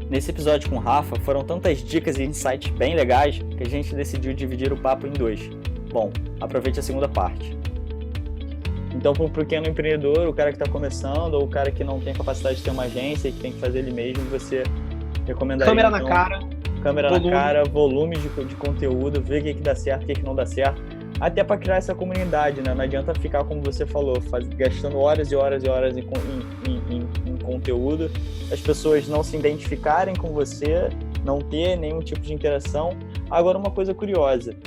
Nesse episódio com o Rafa, foram tantas dicas e insights bem legais que a gente decidiu dividir o papo em dois. Bom, aproveite a segunda parte. Então, para o pequeno empreendedor, o cara que está começando, ou o cara que não tem capacidade de ter uma agência e que tem que fazer ele mesmo, você recomendaria... Câmera na cara. Câmera na cara, volume de conteúdo, ver o que dá certo, o que não dá certo. Até para criar essa comunidade, né? Não adianta ficar, como você falou, gastando horas e horas e horas em conteúdo, as pessoas não se identificarem com você, não ter nenhum tipo de interação. Agora, uma coisa curiosa,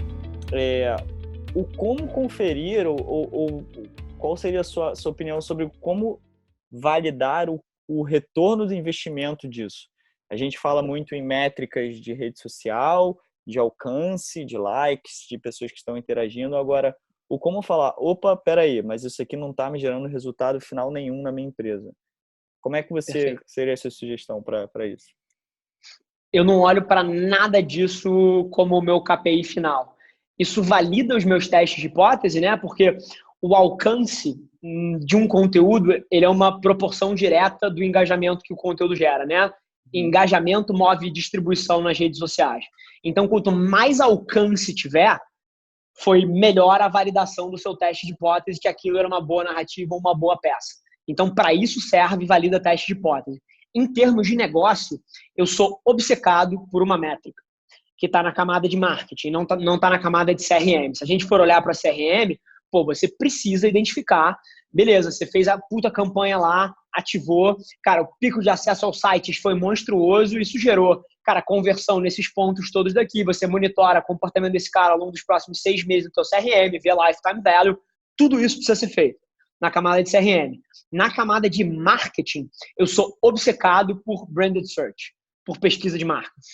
o como conferir, ou qual seria a sua opinião sobre como validar o retorno do investimento disso? A gente fala muito em métricas de rede social, de alcance, de likes, de pessoas que estão interagindo. Agora, o como falar, opa, peraí, mas isso aqui não está me gerando resultado final nenhum na minha empresa. Como é que seria a sua sugestão para isso? Eu não olho para nada disso como o meu KPI final. Isso valida os meus testes de hipótese, né? Porque o alcance de um conteúdo, ele é uma proporção direta do engajamento que o conteúdo gera, né? Engajamento move distribuição nas redes sociais. Então, quanto mais alcance tiver, foi melhor a validação do seu teste de hipótese, que aquilo era uma boa narrativa ou uma boa peça. Então, para isso serve e valida teste de hipótese. Em termos de negócio, eu sou obcecado por uma métrica, que está na camada de marketing, não tá na camada de CRM. Se a gente for olhar para CRM, você precisa identificar, beleza, você fez a puta campanha lá, ativou, cara, o pico de acesso aos sites foi monstruoso, isso gerou, cara, conversão nesses pontos todos daqui, você monitora o comportamento desse cara ao longo dos próximos 6 meses do teu CRM, vê lifetime value, tudo isso precisa ser feito na camada de CRM. Na camada de marketing, eu sou obcecado por branded search, por pesquisa de marcas.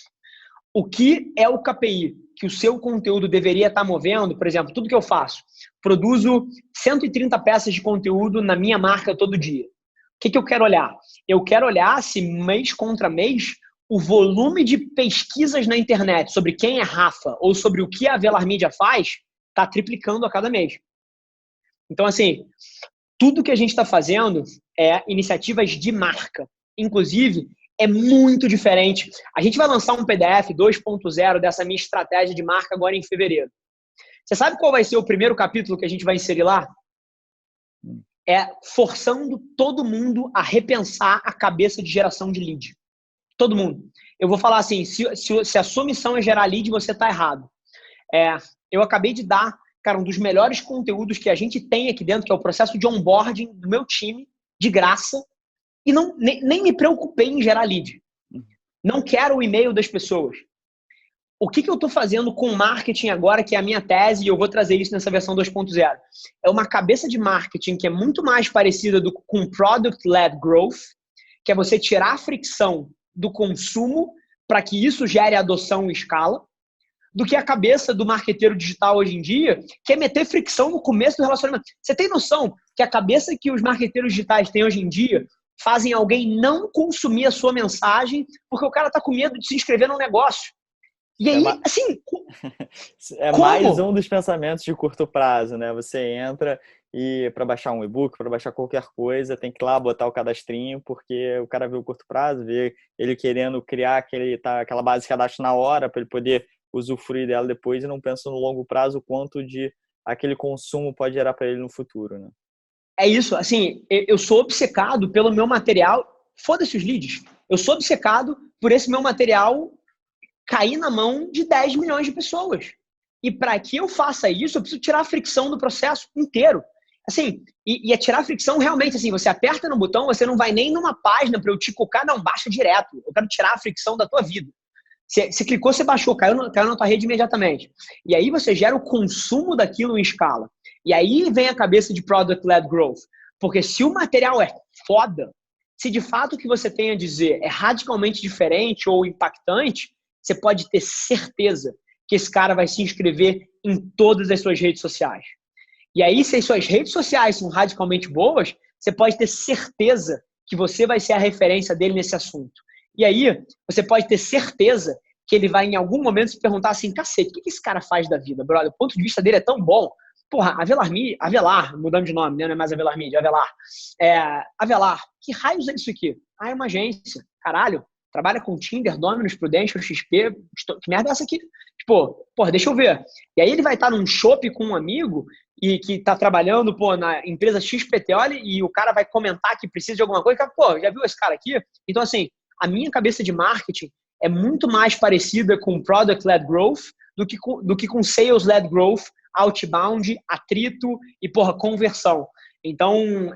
O que é o KPI que o seu conteúdo deveria estar movendo? Por exemplo, tudo que eu faço, produzo 130 peças de conteúdo na minha marca todo dia. O que eu quero olhar? Eu quero olhar se mês contra mês o volume de pesquisas na internet sobre quem é Rafa ou sobre o que a Avelar Mídia faz está triplicando a cada mês. Então, assim, tudo que a gente está fazendo é iniciativas de marca. Inclusive, é muito diferente. A gente vai lançar um PDF 2.0 dessa minha estratégia de marca agora em fevereiro. Você sabe qual vai ser o primeiro capítulo que a gente vai inserir lá? É forçando todo mundo a repensar a cabeça de geração de lead. Todo mundo. Eu vou falar assim, se a sua missão é gerar lead, você está errado. Eu acabei de dar, cara, um dos melhores conteúdos que a gente tem aqui dentro, que é o processo de onboarding do meu time, de graça, e nem me preocupei em gerar lead. Não quero o e-mail das pessoas. O que eu estou fazendo com marketing agora, que é a minha tese, e eu vou trazer isso nessa versão 2.0? É uma cabeça de marketing que é muito mais parecida com Product-Led Growth, que é você tirar a fricção do consumo para que isso gere adoção em escala, do que a cabeça do marqueteiro digital hoje em dia, que é meter fricção no começo do relacionamento. Você tem noção que a cabeça que os marqueteiros digitais têm hoje em dia fazem alguém não consumir a sua mensagem porque o cara está com medo de se inscrever num negócio? E aí, assim... É como? Mais um dos pensamentos de curto prazo, né? Você entra e para baixar um e-book, para baixar qualquer coisa, tem que ir lá botar o cadastrinho, porque o cara vê o curto prazo, vê ele querendo criar aquela base de cadastro na hora para ele poder usufruir dela depois e não pensa no longo prazo o quanto de aquele consumo pode gerar para ele no futuro, né? É isso, assim, eu sou obcecado pelo meu material, foda-se os leads, eu sou obcecado por esse meu material cair na mão de 10 milhões de pessoas. E para que eu faça isso, eu preciso tirar a fricção do processo inteiro. Assim, e é tirar a fricção realmente, assim, você aperta no botão, você não vai nem numa página para eu te colocar, não, baixa direto. Eu quero tirar a fricção da tua vida. Você clicou, você baixou, caiu na tua rede imediatamente. E aí você gera o consumo daquilo em escala. E aí vem a cabeça de Product-Led Growth. Porque se o material é foda, se de fato o que você tem a dizer é radicalmente diferente ou impactante, você pode ter certeza que esse cara vai se inscrever em todas as suas redes sociais. E aí, se as suas redes sociais são radicalmente boas, você pode ter certeza que você vai ser a referência dele nesse assunto. E aí, você pode ter certeza que ele vai, em algum momento, se perguntar assim, cacete, o que esse cara faz da vida, brother? O ponto de vista dele é tão bom. Porra, Avelar, mudando de nome, né? Não é mais Avelar Mídia, Avelar. Avelar, que raios é isso aqui? Ah, é uma agência. Caralho, Trabalha com Tinder, Domino's, Prudential, XP. Que merda é essa aqui? Tipo, porra, deixa eu ver. E aí ele vai estar num shopping com um amigo e que tá trabalhando, pô, na empresa XPTO e o cara vai comentar que precisa de alguma coisa. Pô, já viu esse cara aqui? Então, assim, a minha cabeça de marketing é muito mais parecida com Product-led Growth do que com Sales-led Growth, outbound, atrito e, porra, conversão. Então,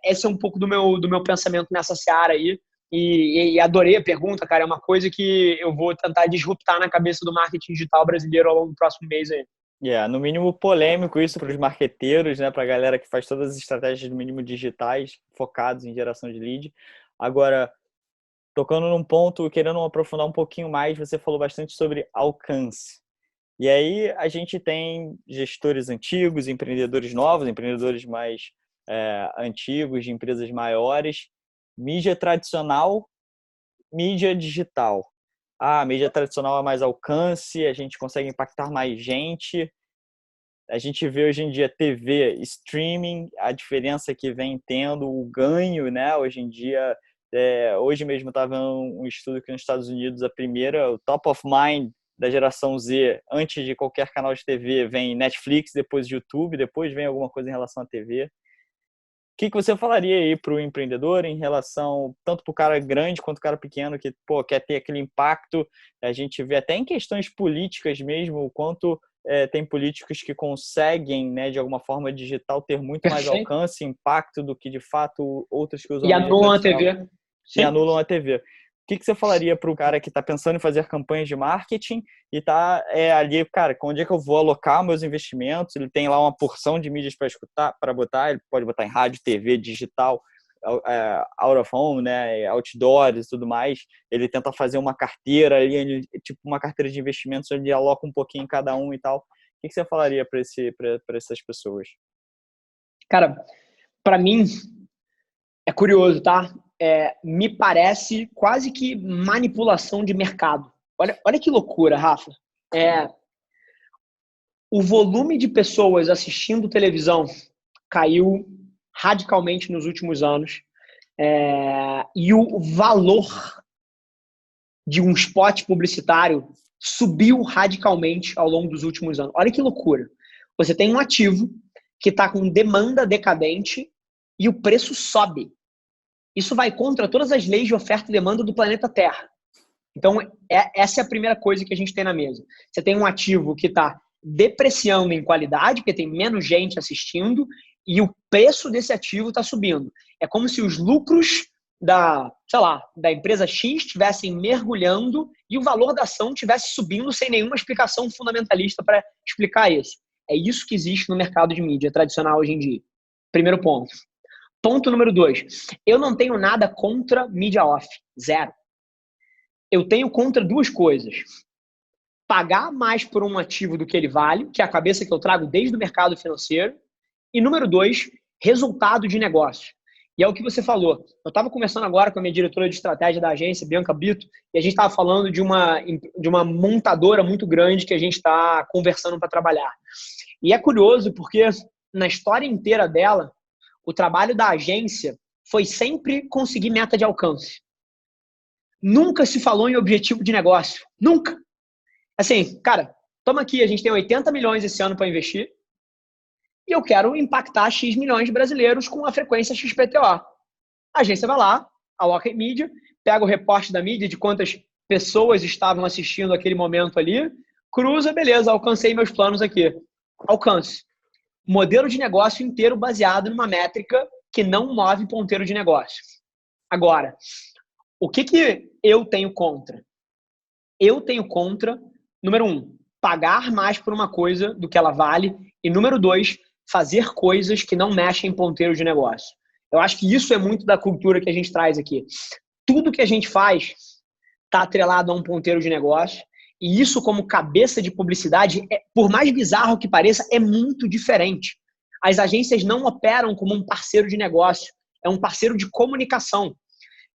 esse é um pouco do meu pensamento nessa seara aí. E adorei a pergunta, cara. É uma coisa que eu vou tentar disruptar na cabeça do marketing digital brasileiro ao longo do próximo mês aí. No mínimo polêmico isso para os marqueteiros, né? Para a galera que faz todas as estratégias no mínimo digitais, focados em geração de lead. Agora, tocando num ponto, querendo aprofundar um pouquinho mais, você falou bastante sobre alcance. E aí a gente tem gestores antigos, empreendedores novos, empreendedores mais antigos, de empresas maiores, mídia tradicional, mídia digital. A mídia tradicional é mais alcance, a gente consegue impactar mais gente. A gente vê hoje em dia TV, streaming, a diferença que vem tendo, o ganho, né? Hoje em dia, hoje mesmo estava um estudo que nos Estados Unidos, o top of mind da geração Z, antes de qualquer canal de TV, vem Netflix, depois YouTube, depois vem alguma coisa em relação à TV. O que você falaria aí para o empreendedor em relação, tanto para o cara grande quanto o cara pequeno, que quer ter aquele impacto? A gente vê até em questões políticas mesmo, o quanto tem políticos que conseguem, né, de alguma forma digital, ter muito mais alcance e impacto do que, de fato, outros que usam a mídia tradicional. E anulam a TV. Sim. E anulam a TV. O que você falaria para o cara que está pensando em fazer campanhas de marketing e está ali, cara, onde é que eu vou alocar meus investimentos? Ele tem lá uma porção de mídias para escutar, para botar, ele pode botar em rádio, TV, digital, out of home, né, outdoors e tudo mais. Ele tenta fazer uma carteira ali, tipo uma carteira de investimentos, onde ele aloca um pouquinho em cada um e tal. O que você falaria para essas pessoas? Cara, para mim é curioso, tá? Me parece quase que manipulação de mercado. Olha que loucura, Rafa. O volume de pessoas assistindo televisão caiu radicalmente nos últimos anos. E o valor de um spot publicitário subiu radicalmente ao longo dos últimos anos. Olha que loucura. Você tem um ativo que está com demanda decadente e o preço sobe. Isso vai contra todas as leis de oferta e demanda do planeta Terra. Então, essa é a primeira coisa que a gente tem na mesa. Você tem um ativo que está depreciando em qualidade, porque tem menos gente assistindo, e o preço desse ativo está subindo. É como se os lucros da empresa X estivessem mergulhando e o valor da ação estivesse subindo sem nenhuma explicação fundamentalista para explicar isso. É isso que existe no mercado de mídia tradicional hoje em dia. Primeiro ponto. Ponto número 2. Eu não tenho nada contra mídia off. Zero. Eu tenho contra duas coisas. Pagar mais por um ativo do que ele vale, que é a cabeça que eu trago desde o mercado financeiro. E número 2, resultado de negócio. E é o que você falou. Eu estava conversando agora com a minha diretora de estratégia da agência, Bianca Bito, e a gente estava falando de uma montadora muito grande que a gente está conversando para trabalhar. E é curioso porque na história inteira dela, o trabalho da agência foi sempre conseguir meta de alcance. Nunca se falou em objetivo de negócio. Nunca. Assim, cara, toma aqui, a gente tem 80 milhões esse ano para investir e eu quero impactar X milhões de brasileiros com a frequência XPTO. A agência vai lá, aloca em mídia, pega o reporte da mídia de quantas pessoas estavam assistindo aquele momento ali, cruza, beleza, alcancei meus planos aqui. Alcance. Modelo de negócio inteiro baseado numa métrica que não move ponteiro de negócio. Agora, o que eu tenho contra? Eu tenho contra, número 1, pagar mais por uma coisa do que ela vale. E número 2, fazer coisas que não mexem em ponteiro de negócio. Eu acho que isso é muito da cultura que a gente traz aqui. Tudo que a gente faz está atrelado a um ponteiro de negócio. E isso, como cabeça de publicidade, por mais bizarro que pareça, é muito diferente. As agências não operam como um parceiro de negócio, é um parceiro de comunicação.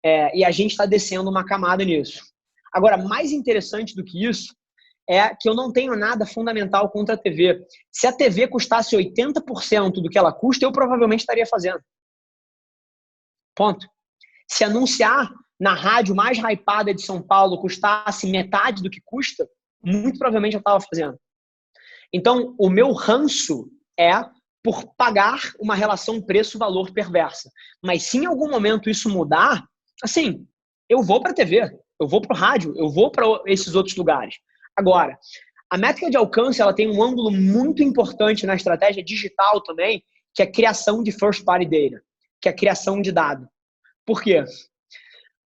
E a gente está descendo uma camada nisso. Agora, mais interessante do que isso é que eu não tenho nada fundamental contra a TV. Se a TV custasse 80% do que ela custa, eu provavelmente estaria fazendo. Ponto. Se anunciar na rádio mais hypada de São Paulo custasse metade do que custa, muito provavelmente eu estava fazendo. Então, o meu ranço é por pagar uma relação preço-valor perversa. Mas se em algum momento isso mudar, assim, eu vou para a TV, eu vou para o rádio, eu vou para esses outros lugares. Agora, a métrica de alcance ela tem um ângulo muito importante na estratégia digital também, que é a criação de first party data, que é a criação de dado. Por quê?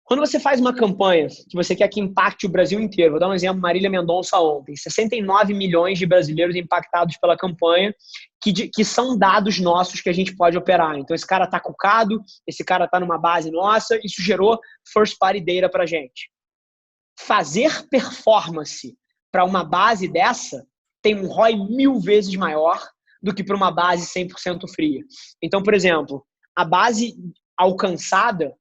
Quando você faz uma campanha que você quer que impacte o Brasil inteiro, vou dar um exemplo, Marília Mendonça ontem, 69 milhões de brasileiros impactados pela campanha, que são dados nossos que a gente pode operar. Então, esse cara está cucado, esse cara está numa base nossa, isso gerou first party data para a gente. Fazer performance para uma base dessa tem um ROI 1000 vezes maior do que para uma base 100% fria. Então, por exemplo, a base alcançada,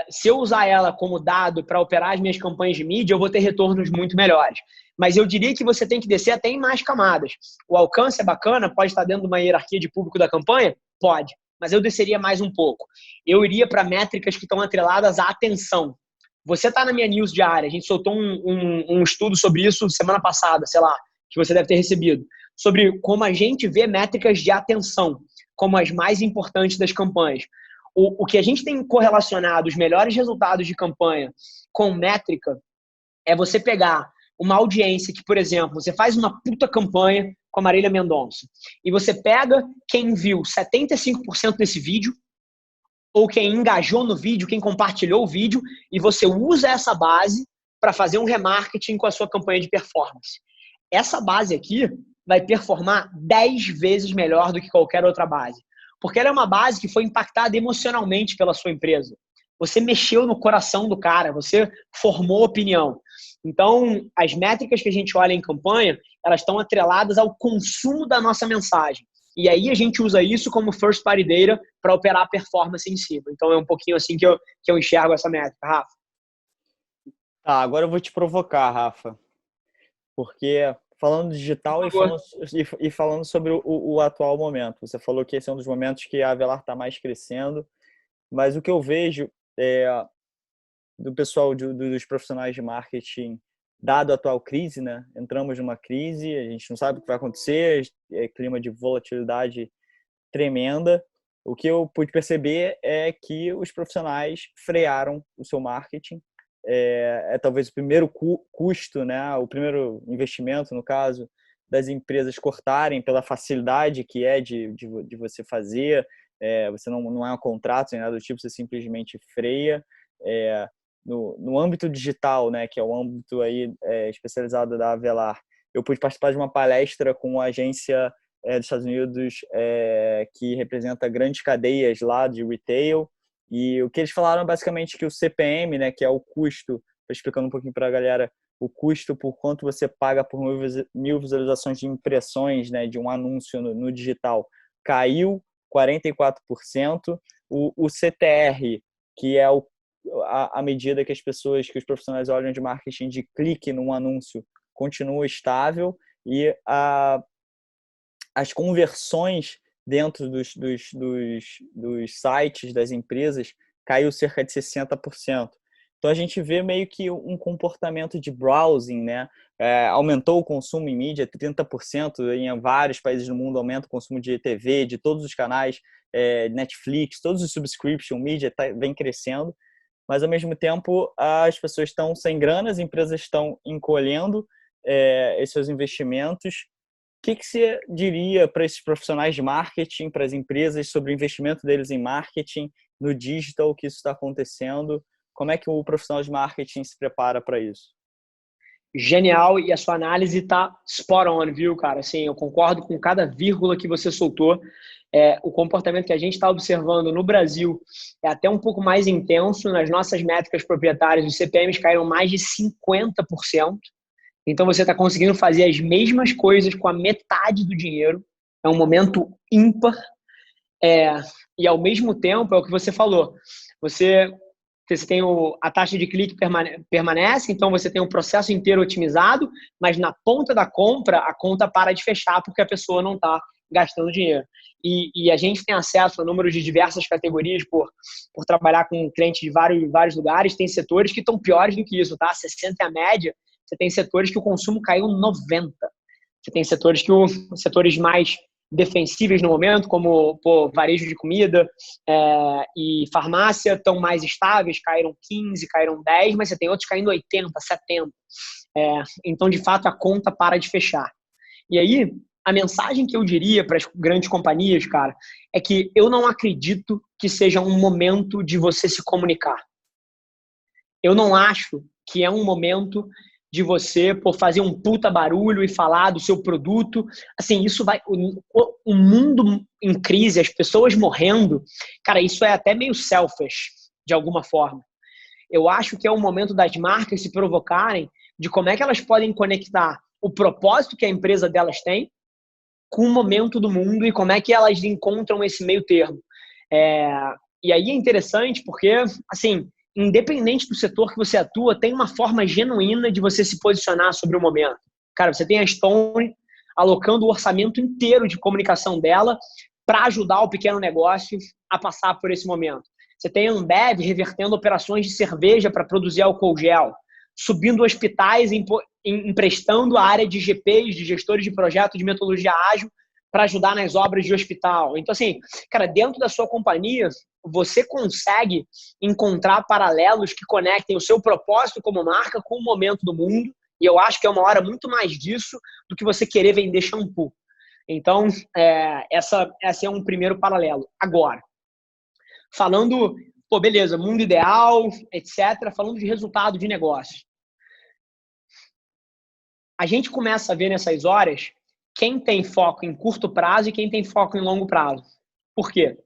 se eu usar ela como dado para operar as minhas campanhas de mídia, eu vou ter retornos muito melhores. Mas eu diria que você tem que descer até em mais camadas. O alcance é bacana, pode estar dentro de uma hierarquia de público da campanha? Pode. Mas eu desceria mais um pouco. Eu iria para métricas que estão atreladas à atenção. Você está na minha news diária, a gente soltou um estudo sobre isso semana passada, sei lá, que você deve ter recebido, sobre como a gente vê métricas de atenção como as mais importantes das campanhas. O que a gente tem correlacionado os melhores resultados de campanha com métrica é você pegar uma audiência que, por exemplo, você faz uma puta campanha com a Marília Mendonça e você pega quem viu 75% desse vídeo ou quem engajou no vídeo, quem compartilhou o vídeo e você usa essa base para fazer um remarketing com a sua campanha de performance. Essa base aqui vai performar 10 vezes melhor do que qualquer outra base. Porque ela é uma base que foi impactada emocionalmente pela sua empresa. Você mexeu no coração do cara, você formou opinião. Então, as métricas que a gente olha em campanha, elas estão atreladas ao consumo da nossa mensagem. E aí a gente usa isso como first party data para operar a performance em cima. Então, é um pouquinho assim que eu enxergo essa métrica, Rafa. Tá, agora eu vou te provocar, Rafa. Porque falando digital e falando sobre o atual momento. Você falou que esse é um dos momentos que a Avelar está mais crescendo, mas o que eu vejo do pessoal, dos profissionais de marketing, dado a atual crise, né? Entramos numa crise, a gente não sabe o que vai acontecer, clima de volatilidade tremenda. O que eu pude perceber é que os profissionais frearam o seu marketing. Talvez o primeiro custo, né? O primeiro investimento, no caso, das empresas cortarem pela facilidade que é de você fazer. Você não é um contrato, nem nada do tipo, você simplesmente freia. No âmbito digital, né, que é o âmbito aí, especializado da Avelar, eu pude participar de uma palestra com uma agência dos Estados Unidos que representa grandes cadeias lá de retail. E o que eles falaram basicamente que o CPM, né, que é o custo, explicando um pouquinho para a galera, o custo por quanto você paga por 1000 visualizações de impressões, né, de um anúncio no digital, caiu 44%. O CTR, que é a medida que que os profissionais olham de marketing de clique num anúncio, continua estável. E as conversões dentro dos sites das empresas caiu cerca de 60%. Então, a gente vê meio que um comportamento de browsing, né? Aumentou o consumo em mídia, 30%, em vários países do mundo aumenta o consumo de TV, de todos os canais, Netflix, todos os subscription media vem crescendo, mas, ao mesmo tempo, as pessoas estão sem grana, as empresas estão encolhendo esses seus investimentos. O que você diria para esses profissionais de marketing, para as empresas, sobre o investimento deles em marketing, no digital, que isso está acontecendo? Como é que o profissional de marketing se prepara para isso? Genial, e a sua análise está spot on, viu, cara? Assim, eu concordo com cada vírgula que você soltou. O comportamento que a gente está observando no Brasil é até um pouco mais intenso. Nas nossas métricas proprietárias, os CPMs caíram mais de 50%. Então, você está conseguindo fazer as mesmas coisas com a metade do dinheiro. É um momento ímpar. E, ao mesmo tempo, é o que você falou. Você tem a taxa de clique permanece, então você tem o processo inteiro otimizado, mas na ponta da compra, a conta para de fechar porque a pessoa não está gastando dinheiro. E a gente tem acesso a números de diversas categorias por trabalhar com clientes de vários lugares. Tem setores que estão piores do que isso, tá? 60 é a média. Você tem setores que o consumo caiu 90. Você tem setores setores mais defensíveis no momento, como varejo de comida e farmácia, estão mais estáveis, caíram 15, caíram 10, mas você tem outros caindo 80, 70. Então, de fato, a conta para de fechar. E aí, a mensagem que eu diria para as grandes companhias, cara, é que eu não acredito que seja um momento de você se comunicar. Eu não acho que é um momento de você fazer um puta barulho e falar do seu produto. Assim, isso vai... O mundo em crise, as pessoas morrendo, cara, isso é até meio selfish, de alguma forma. Eu acho que é o momento das marcas se provocarem de como é que elas podem conectar o propósito que a empresa delas tem com o momento do mundo e como é que elas encontram esse meio termo. E aí é interessante porque, assim, independente do setor que você atua, tem uma forma genuína de você se posicionar sobre o momento. Cara, você tem a Stone alocando o orçamento inteiro de comunicação dela para ajudar o pequeno negócio a passar por esse momento. Você tem a Ambev revertendo operações de cerveja para produzir álcool gel, subindo hospitais e emprestando a área de GPs, de gestores de projeto de metodologia ágil, para ajudar nas obras de hospital. Então, assim, cara, dentro da sua companhia, você consegue encontrar paralelos que conectem o seu propósito como marca com o momento do mundo, e eu acho que é uma hora muito mais disso do que você querer vender shampoo. Então, essa é um primeiro paralelo. Agora, falando, beleza, mundo ideal, etc., falando de resultado de negócio. A gente começa a ver nessas horas quem tem foco em curto prazo e quem tem foco em longo prazo. Por quê?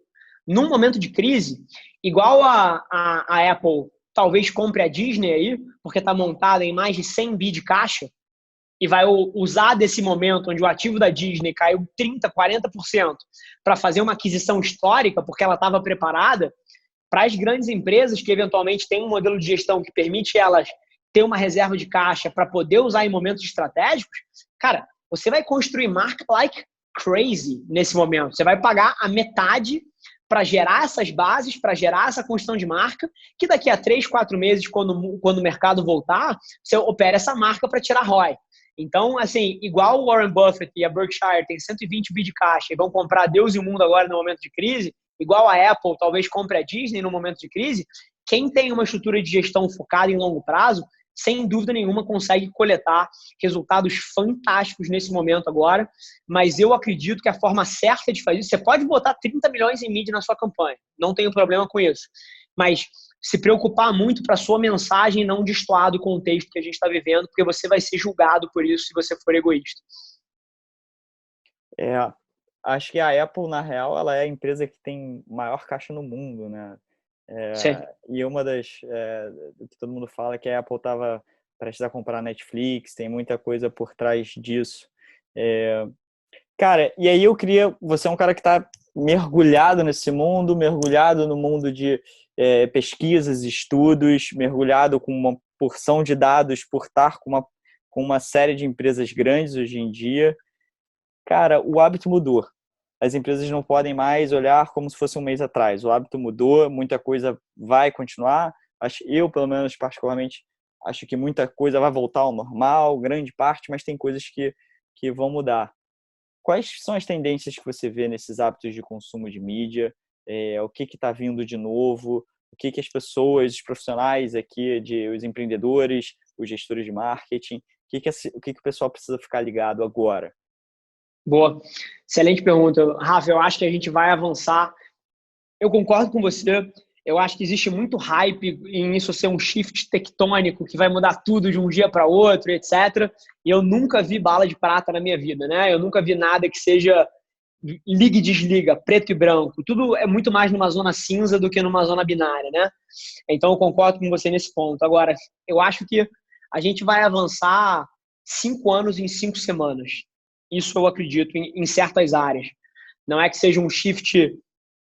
Num momento de crise, igual a Apple talvez compre a Disney aí, porque está montada em mais de 100 bi de caixa, e vai usar desse momento onde o ativo da Disney caiu 30%, 40% para fazer uma aquisição histórica, porque ela estava preparada, para as grandes empresas que eventualmente têm um modelo de gestão que permite elas ter uma reserva de caixa para poder usar em momentos estratégicos, cara, você vai construir marca like crazy nesse momento. Você vai pagar a metade para gerar essas bases, para gerar essa construção de marca, que daqui a 3, 4 meses, quando o mercado voltar, você opera essa marca para tirar ROI. Então, assim, igual o Warren Buffett e a Berkshire tem 120 bi de caixa e vão comprar Deus e o mundo agora no momento de crise, igual a Apple talvez compre a Disney no momento de crise, quem tem uma estrutura de gestão focada em longo prazo, sem dúvida nenhuma consegue coletar resultados fantásticos nesse momento agora, mas eu acredito que a forma certa de fazer isso, você pode botar 30 milhões em mídia na sua campanha, não tenho problema com isso, mas se preocupar muito para a sua mensagem não destoar do contexto que a gente está vivendo, porque você vai ser julgado por isso se você for egoísta. Acho que a Apple, na real, ela é a empresa que tem maior caixa no mundo, né? E uma das do que todo mundo fala é que a Apple estava prestes a comprar a Netflix, tem muita coisa por trás disso. Cara, e aí eu queria... Você é um cara que está mergulhado nesse mundo, mergulhado no mundo de pesquisas, estudos, mergulhado com uma porção de dados por estar com uma série de empresas grandes hoje em dia. Cara, o hábito mudou. As empresas não podem mais olhar como se fosse um mês atrás. O hábito mudou, muita coisa vai continuar. Eu, pelo menos, particularmente, acho que muita coisa vai voltar ao normal, grande parte, mas tem coisas que vão mudar. Quais são as tendências que você vê nesses hábitos de consumo de mídia? O que está vindo de novo? O que as pessoas, os profissionais aqui, os empreendedores, os gestores de marketing, o que o pessoal precisa ficar ligado agora? Boa. Excelente pergunta. Rafa, eu acho que a gente vai avançar. Eu concordo com você. Eu acho que existe muito hype em isso ser um shift tectônico que vai mudar tudo de um dia para outro, etc. E eu nunca vi bala de prata na minha vida, né? Eu nunca vi nada que seja liga e desliga, preto e branco. Tudo é muito mais numa zona cinza do que numa zona binária, né? Então eu concordo com você nesse ponto. Agora, eu acho que a gente vai avançar 5 anos em 5 semanas. Isso eu acredito em certas áreas. Não é que seja um shift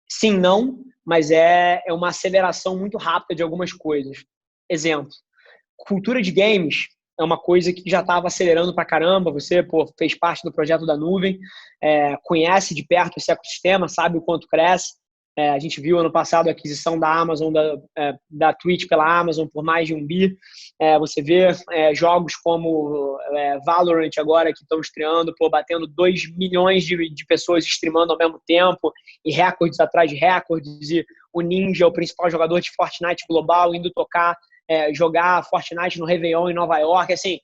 sim, não, mas é uma aceleração muito rápida de algumas coisas. Exemplo, cultura de games, é uma coisa que já estava acelerando pra caramba. Você, fez parte do projeto da nuvem, conhece de perto esse ecossistema, sabe o quanto cresce. A gente viu ano passado a aquisição da Amazon, da Twitch pela Amazon por mais de 1 bi. Você vê jogos como Valorant agora que estão estreando, batendo 2 milhões de pessoas streamando ao mesmo tempo, e recordes atrás de recordes, e o Ninja, o principal jogador de Fortnite global, indo jogar Fortnite no Réveillon em Nova York, assim,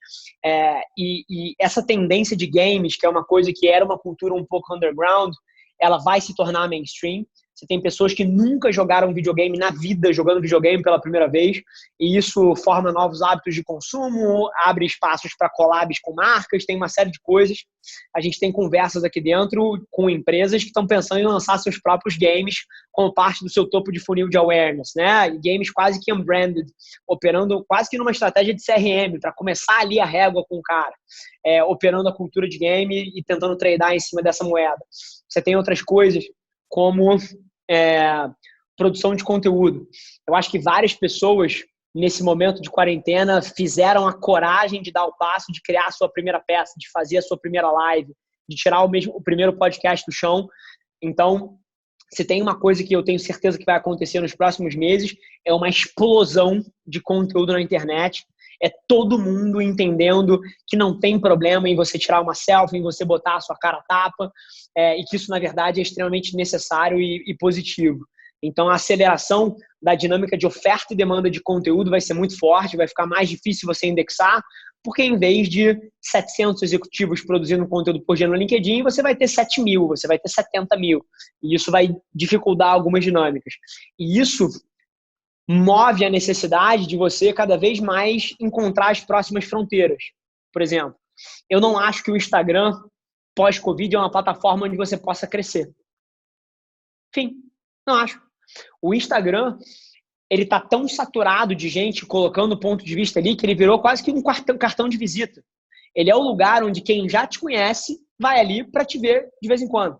e essa tendência de games, que é uma coisa que era uma cultura um pouco underground, ela vai se tornar mainstream. Você tem pessoas que nunca jogaram videogame na vida, jogando videogame pela primeira vez, e isso forma novos hábitos de consumo, abre espaços para collabs com marcas, tem uma série de coisas. A gente tem conversas aqui dentro com empresas que estão pensando em lançar seus próprios games como parte do seu topo de funil de awareness, né? E games quase que unbranded, operando quase que numa estratégia de CRM, para começar ali a régua com o cara, operando a cultura de game e tentando tradar em cima dessa moeda. Você tem outras coisas como produção de conteúdo. Eu acho que várias pessoas, nesse momento de quarentena, fizeram a coragem de dar o passo, de criar a sua primeira peça, de fazer a sua primeira live, de tirar o primeiro podcast do chão. Então, se tem uma coisa que eu tenho certeza que vai acontecer nos próximos meses, é uma explosão de conteúdo na internet. É todo mundo entendendo que não tem problema em você tirar uma selfie, em você botar a sua cara a tapa, e que isso, na verdade, é extremamente necessário e positivo. Então, a aceleração da dinâmica de oferta e demanda de conteúdo vai ser muito forte, vai ficar mais difícil você indexar, porque em vez de 700 executivos produzindo conteúdo por dia no LinkedIn, você vai ter 7 mil, você vai ter 70 mil. E isso vai dificultar algumas dinâmicas. E isso move a necessidade de você cada vez mais encontrar as próximas fronteiras. Por exemplo, eu não acho que o Instagram pós-Covid é uma plataforma onde você possa crescer. Enfim, não acho. O Instagram, ele tá tão saturado de gente colocando ponto de vista ali que ele virou quase que um cartão de visita. Ele é o lugar onde quem já te conhece vai ali para te ver de vez em quando.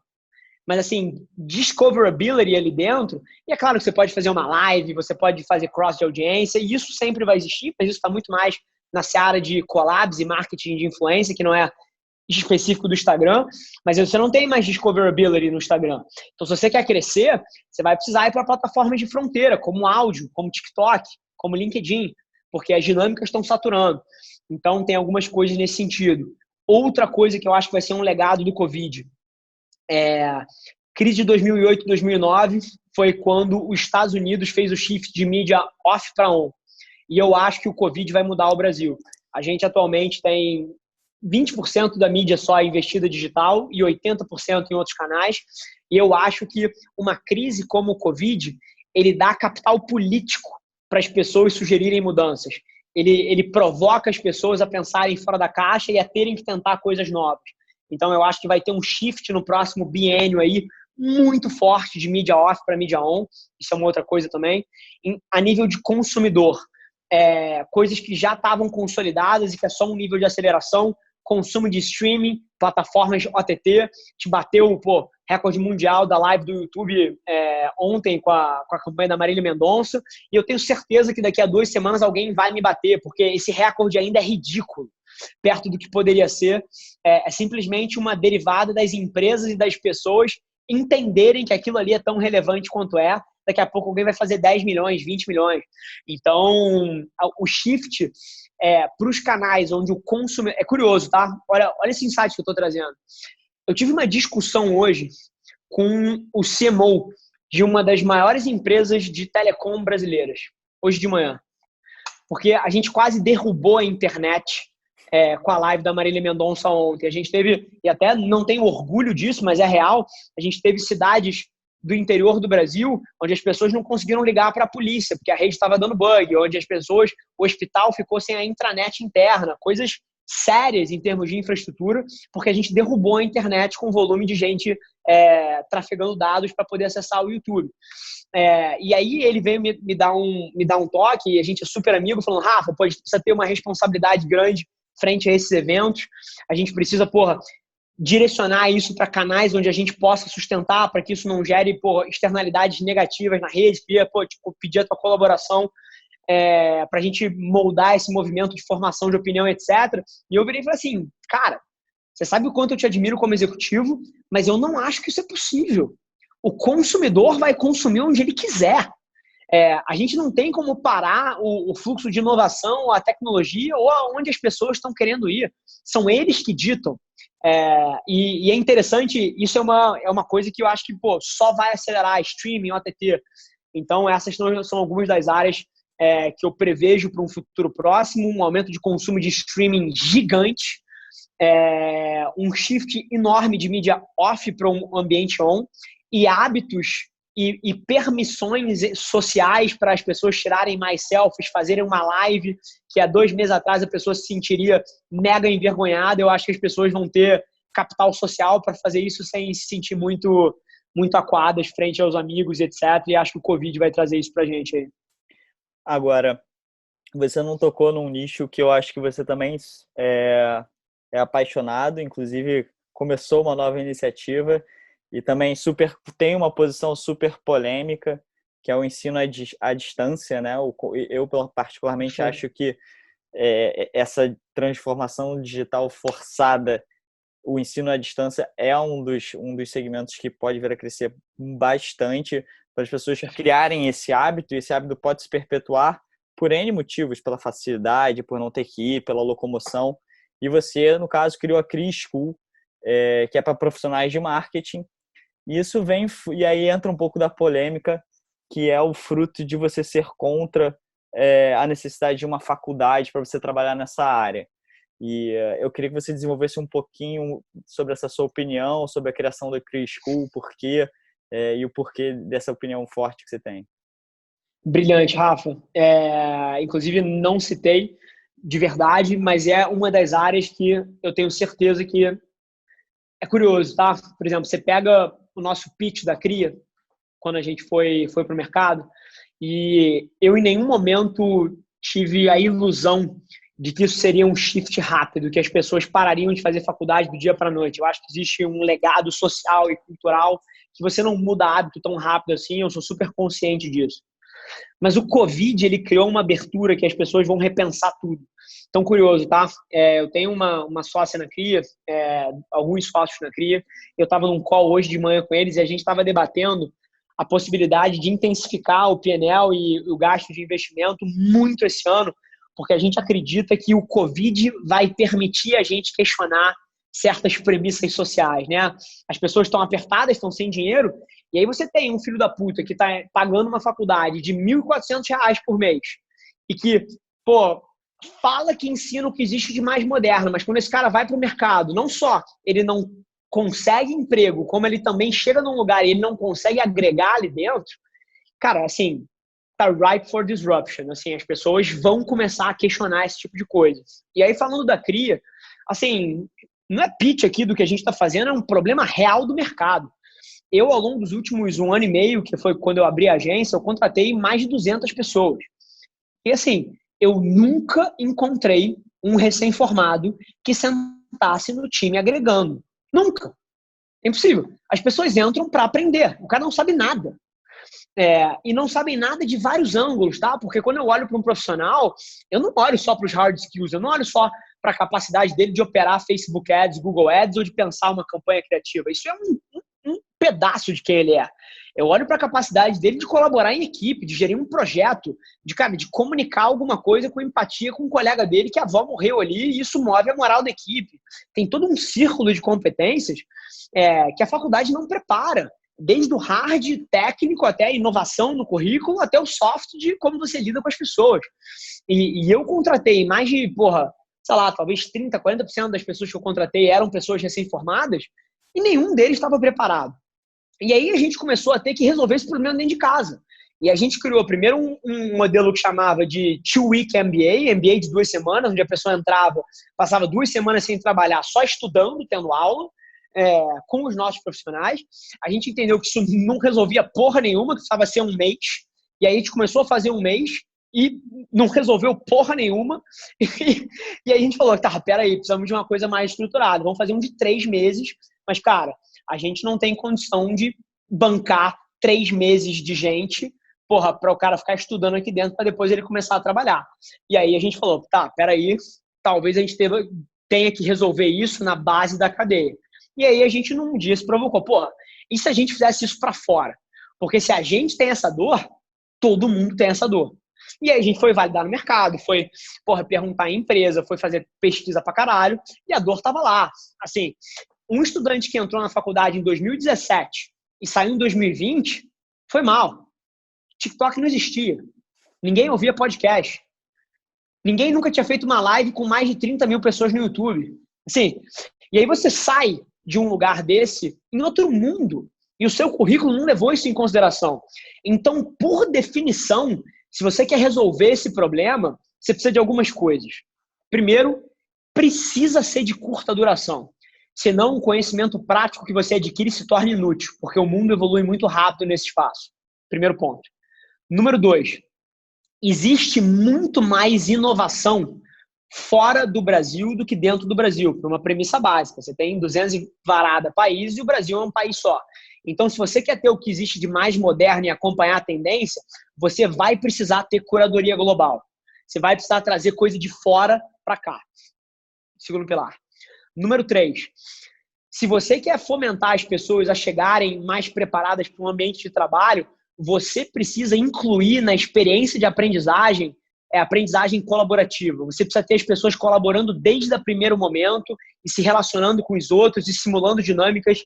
Mas, assim, discoverability ali dentro, e é claro que você pode fazer uma live, você pode fazer cross de audiência, e isso sempre vai existir, mas isso está muito mais na seara de collabs e marketing de influência, que não é específico do Instagram, mas você não tem mais discoverability no Instagram. Então, se você quer crescer, você vai precisar ir para plataformas de fronteira, como áudio, como TikTok, como LinkedIn, porque as dinâmicas estão saturando. Então, tem algumas coisas nesse sentido. Outra coisa que eu acho que vai ser um legado do Covid, crise de 2008 e 2009 foi quando os Estados Unidos fez o shift de mídia off para on. E eu acho que o Covid vai mudar o Brasil. A gente atualmente tem 20% da mídia só investida digital e 80% em outros canais. E eu acho que uma crise como o Covid, ele dá capital político para as pessoas sugerirem mudanças. Ele provoca as pessoas a pensarem fora da caixa e a terem que tentar coisas novas. Então, eu acho que vai ter um shift no próximo biênio aí, muito forte de mídia off para mídia on. Isso é uma outra coisa também. A nível de consumidor, coisas que já estavam consolidadas e que é só um nível de aceleração, consumo de streaming, plataformas OTT, te bateu recorde mundial da live do YouTube ontem com a campanha da Marília Mendonça, e eu tenho certeza que daqui a 2 semanas alguém vai me bater, porque esse recorde ainda é ridículo perto do que poderia ser. É simplesmente uma derivada das empresas e das pessoas entenderem que aquilo ali é tão relevante quanto é. Daqui a pouco alguém vai fazer 10 milhões, 20 milhões. Então, o shift para os canais onde o consumidor... É curioso, tá? Olha esse insight que eu estou trazendo. Eu tive uma discussão hoje com o CMO de uma das maiores empresas de telecom brasileiras, hoje de manhã. Porque a gente quase derrubou a internet com a live da Marília Mendonça ontem. A gente teve, e até não tenho orgulho disso, mas é real, a gente teve cidades do interior do Brasil onde as pessoas não conseguiram ligar para a polícia, porque a rede estava dando bug, onde o hospital ficou sem a intranet interna, coisas sérias em termos de infraestrutura, porque a gente derrubou a internet com volume de gente trafegando dados para poder acessar o YouTube. E aí ele veio me dar um toque, e a gente é super amigo, falando: Rafa, a gente precisa ter uma responsabilidade grande frente a esses eventos, a gente precisa, direcionar isso para canais onde a gente possa sustentar, para que isso não gere externalidades negativas na rede. Queria pedir a tua colaboração para a gente moldar esse movimento de formação de opinião, etc. E eu virei e falei assim, cara, você sabe o quanto eu te admiro como executivo, mas eu não acho que isso é possível. O consumidor vai consumir onde ele quiser. A gente não tem como parar o fluxo de inovação, a tecnologia ou aonde as pessoas estão querendo ir. São eles que ditam. E é interessante, isso é uma coisa que eu acho que só vai acelerar streaming, OTT. Então, essas são algumas das áreas que eu prevejo para um futuro próximo, um aumento de consumo de streaming gigante, um shift enorme de mídia off para um ambiente on e hábitos e permissões sociais para as pessoas tirarem mais selfies, fazerem uma live que há 2 meses atrás a pessoa se sentiria mega envergonhada. Eu acho que as pessoas vão ter capital social para fazer isso sem se sentir muito acuadas frente aos amigos, etc. E acho que o Covid vai trazer isso para a gente aí. Agora, você não tocou num nicho que eu acho que você também é apaixonado, inclusive começou uma nova iniciativa e também tem uma posição super polêmica, que é o ensino à distância, né? Eu particularmente acho que essa transformação digital forçada, o ensino à distância é um dos segmentos que pode vir a crescer bastante para as pessoas criarem esse hábito, e esse hábito pode se perpetuar por N motivos, pela facilidade, por não ter que ir, pela locomoção. E você, no caso, criou a Cria School, que é para profissionais de marketing. E aí entra um pouco da polêmica, que é o fruto de você ser contra a necessidade de uma faculdade para você trabalhar nessa área. E eu queria que você desenvolvesse um pouquinho sobre essa sua opinião, sobre a criação da Cria School, e o porquê dessa opinião forte que você tem. Brilhante, Rafa. Inclusive, não citei de verdade, mas é uma das áreas que eu tenho certeza que é curioso, tá? Por exemplo, você pega o nosso pitch da Cria, quando a gente foi para o mercado, e eu em nenhum momento tive a ilusão de que isso seria um shift rápido, que as pessoas parariam de fazer faculdade do dia para a noite. Eu acho que existe um legado social e cultural que você não muda hábito tão rápido assim, eu sou super consciente disso. Mas o Covid, ele criou uma abertura que as pessoas vão repensar tudo. Então, curioso, tá? Eu tenho uma sócia na Cria, alguns sócios na Cria. Eu estava num call hoje de manhã com eles e a gente estava debatendo a possibilidade de intensificar o P&L e o gasto de investimento muito esse ano, porque a gente acredita que o Covid vai permitir a gente questionar certas premissas sociais, né? As pessoas estão apertadas, estão sem dinheiro, e aí você tem um filho da puta que está pagando uma faculdade de R$1.400 por mês e que, fala que ensina o que existe de mais moderno, mas quando esse cara vai para o mercado, não só ele não consegue emprego, como ele também chega num lugar e ele não consegue agregar ali dentro, cara, assim, tá ripe for disruption. Assim, as pessoas vão começar a questionar esse tipo de coisa. E aí, falando da Cria, assim, não é pitch aqui do que a gente está fazendo, é um problema real do mercado. Eu, ao longo dos últimos 1 ano e meio, que foi quando eu abri a agência, eu contratei mais de 200 pessoas. E assim, eu nunca encontrei um recém-formado que sentasse no time agregando. Nunca. É impossível. As pessoas entram para aprender. O cara não sabe nada. E não sabem nada de vários ângulos, tá? Porque quando eu olho para um profissional, eu não olho só para os hard skills, eu não olho só para a capacidade dele de operar Facebook Ads, Google Ads ou de pensar uma campanha criativa. Isso é um pedaço de quem ele é. Eu olho para a capacidade dele de colaborar em equipe, de gerir um projeto, de comunicar alguma coisa com empatia com um colega dele que a avó morreu ali e isso move a moral da equipe. Tem todo um círculo de competências que a faculdade não prepara. Desde o hard, técnico, até a inovação no currículo, até o soft de como você lida com as pessoas. E eu contratei mais de, sei lá, talvez 30%, 40% das pessoas que eu contratei eram pessoas recém-formadas e nenhum deles estava preparado. E aí a gente começou a ter que resolver esse problema dentro de casa. E a gente criou primeiro um modelo que chamava de 2-week MBA de 2 semanas, onde a pessoa entrava, passava 2 semanas sem trabalhar, só estudando, tendo aula, com os nossos profissionais. A gente entendeu que isso não resolvia porra nenhuma, que precisava ser 1 mês. E aí a gente começou a fazer 1 mês e não resolveu porra nenhuma. E aí a gente falou, tá, peraí, precisamos de uma coisa mais estruturada. Vamos fazer um de 3 meses. Mas, cara, a gente não tem condição de bancar 3 meses de gente porra, para o cara ficar estudando aqui dentro para depois ele começar a trabalhar. E aí a gente falou, tá, peraí, talvez a gente tenha que resolver isso na base da cadeia. E aí a gente num dia se provocou, porra, e se a gente fizesse isso para fora? Porque se a gente tem essa dor, todo mundo tem essa dor. E aí a gente foi validar no mercado, foi, porra, perguntar em empresa, foi fazer pesquisa pra caralho, e a dor tava lá. Assim, um estudante que entrou na faculdade em 2017 e saiu em 2020, foi mal. TikTok não existia. Ninguém ouvia podcast. Ninguém nunca tinha feito uma live com mais de 30 mil pessoas no YouTube. Assim, e aí você sai de um lugar desse em outro mundo. E o seu currículo não levou isso em consideração. Então, por definição, se você quer resolver esse problema, você precisa de algumas coisas. Primeiro, precisa ser de curta duração. Senão, o conhecimento prático que você adquire se torna inútil, porque o mundo evolui muito rápido nesse espaço. Primeiro ponto. Número 2, existe muito mais inovação fora do Brasil do que dentro do Brasil, por uma premissa básica. Você tem 200 e varada países e o Brasil é um país só. Então, se você quer ter o que existe de mais moderno e acompanhar a tendência, você vai precisar ter curadoria global. Você vai precisar trazer coisa de fora para cá. Segundo pilar. Número 3. Se você quer fomentar as pessoas a chegarem mais preparadas para um ambiente de trabalho, você precisa incluir na experiência de aprendizagem aprendizagem colaborativa. Você precisa ter as pessoas colaborando desde o primeiro momento e se relacionando com os outros e simulando dinâmicas,